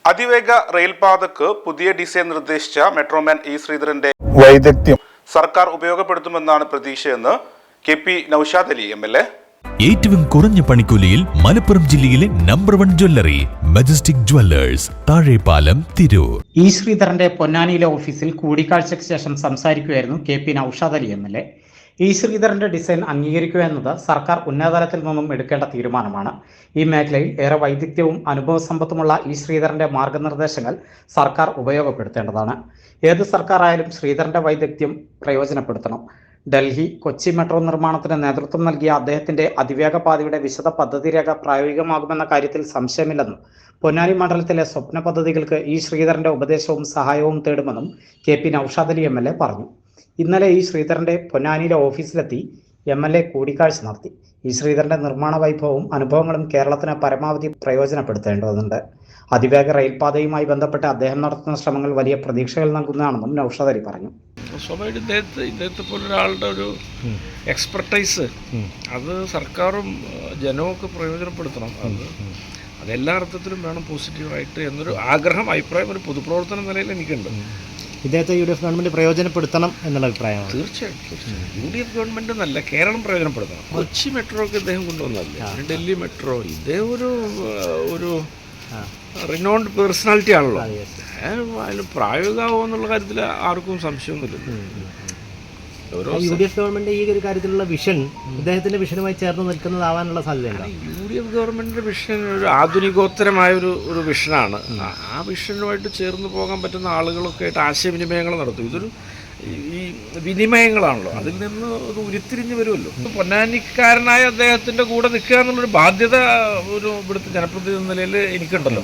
അതിവേഗ റെയിൽപാതക്ക് പുതിയ ഡിസൈൻ നിർദ്ദേശിച്ച മെട്രോമാൻ ഇ ശ്രീധരന്റെ വൈദഗ്ധ്യം സർക്കാർ ഉപയോഗപ്പെടുത്തുമെന്നാണ് പ്രതീക്ഷയെന്ന് KP നൌഷാദ് അലി MLA. ഏറ്റവും കുറഞ്ഞ പണിക്കൂലിയിൽ മലപ്പുറം ജില്ലയിലെ number 1 jewellery Majestic Jewellers, Thazhepalam, Tirur. E ശ്രീധരന്റെ പൊന്നാനിയിലെ ഓഫീസിൽ കൂടിക്കാഴ്ചയ്ക്ക് ശേഷം സംസാരിക്കുകയായിരുന്നു KP Noushad Ali MLA. E ശ്രീധരന്റെ ഡിസൈൻ അംഗീകരിക്കുക എന്നത് സർക്കാർ ഉന്നതതലത്തിൽ നിന്നും എടുക്കേണ്ട തീരുമാനമാണ്. ഈ മേഖലയിൽ ഏറെ വൈദഗ്ധ്യവും അനുഭവസമ്പത്തുമുള്ള ഇ ശ്രീധരന്റെ മാർഗനിർദ്ദേശങ്ങൾ സർക്കാർ ഉപയോഗപ്പെടുത്തേണ്ടതാണ്. ഏത് സർക്കാർ ആയാലും ശ്രീധരന്റെ വൈദഗ്ധ്യം പ്രയോജനപ്പെടുത്തണം. ഡൽഹി കൊച്ചി മെട്രോ നിർമ്മാണത്തിന് നേതൃത്വം നൽകിയ അദ്ദേഹത്തിന്റെ അതിവേഗ പാതയുടെ വിശദ പദ്ധതി രേഖ പ്രായോഗികമാകുമെന്ന കാര്യത്തിൽ സംശയമില്ലെന്നും പൊന്നാനി മണ്ഡലത്തിലെ സ്വപ്ന പദ്ധതികൾക്ക് ഇ ശ്രീധരന്റെ ഉപദേശവും സഹായവും തേടുമെന്നും KP നൌഷാദ് അലി MLA പറഞ്ഞു. ഇന്നലെ ഇ ശ്രീധരന്റെ പൊന്നാനിയിലെ ഓഫീസിലെത്തി MLA കൂടിക്കാഴ്ച നടത്തി. ഇ ശ്രീധരന്റെ നിർമ്മാണ വൈഭവവും അനുഭവങ്ങളും കേരളത്തിന് പരമാവധി പ്രയോജനപ്പെടുത്തേണ്ടതുണ്ട്. അതിവേഗ റെയിൽപാതയുമായി ബന്ധപ്പെട്ട് അദ്ദേഹം നടത്തുന്ന ശ്രമങ്ങൾ വലിയ പ്രതീക്ഷകൾ നൽകുന്നതാണെന്നും നൌഷാദ് അലി പറഞ്ഞു. സ്വാഭാവികമായിട്ട് ഇദ്ദേഹത്തെ പോലൊരാളുടെ ഒരു എക്സ്പെർട്ടൈസ് അത് സർക്കാരും ജനവും ഒക്കെ പ്രയോജനപ്പെടുത്തണം. അതെല്ലാ അർത്ഥത്തിലും വേണം പോസിറ്റീവായിട്ട് എന്നൊരു ആഗ്രഹം, അഭിപ്രായം ഒരു പൊതുപ്രവർത്തന നിലയിൽ എനിക്കുണ്ട്. ഇദ്ദേഹത്തെ UDF ഗവൺമെൻറ് പ്രയോജനപ്പെടുത്തണം എന്നുള്ള അഭിപ്രായമാണ്. തീർച്ചയായിട്ടും UDF ഗവൺമെൻറ് എന്നല്ല, കേരളം പ്രയോജനപ്പെടുത്തണം. കൊച്ചി മെട്രോ ഒക്കെ ഇദ്ദേഹം കൊണ്ടുവന്നല്ലേ, ഡൽഹി മെട്രോ, ഇദ്ദേഹം ഒരു റിനോൺഡ് പേഴ്സണാലിറ്റി ആണല്ലോ. അതിന് പ്രായോഗികമാവുമോ എന്നുള്ള കാര്യത്തിൽ ആർക്കും സംശയമൊന്നുമില്ല. UDF ഗവൺമെന്റ് ഈ ഒരു കാര്യത്തിലുള്ള വിഷൻ ഇദ്ദേഹത്തിന്റെ വിഷനുമായി ചേർന്ന് നിൽക്കുന്നതാവാനുള്ള സാധ്യതയുണ്ട്. UDF ഗവൺമെന്റിന്റെ വിഷൻ ഒരു ആധുനികോത്തരമായ ഒരു വിഷനാണ്. ആ വിഷനുമായിട്ട് ചേർന്ന് പോകാൻ പറ്റുന്ന ആളുകളൊക്കെ ആയിട്ട് ആശയവിനിമയങ്ങൾ നടത്തും. ഇതൊരു ഈ വിനിമയങ്ങളാണല്ലോ, അതിൽ നിന്ന് ഒരു ഉരുത്തിരിഞ്ഞ് വരുമല്ലോ. പൊന്നാനിക്കാരനായ അദ്ദേഹത്തിന്റെ കൂടെ നിൽക്കുക എന്നുള്ളൊരു ബാധ്യത ഒരു ഇവിടുത്തെ ജനപ്രതിനിധി എന്ന നിലയിൽ എനിക്കുണ്ടല്ലോ.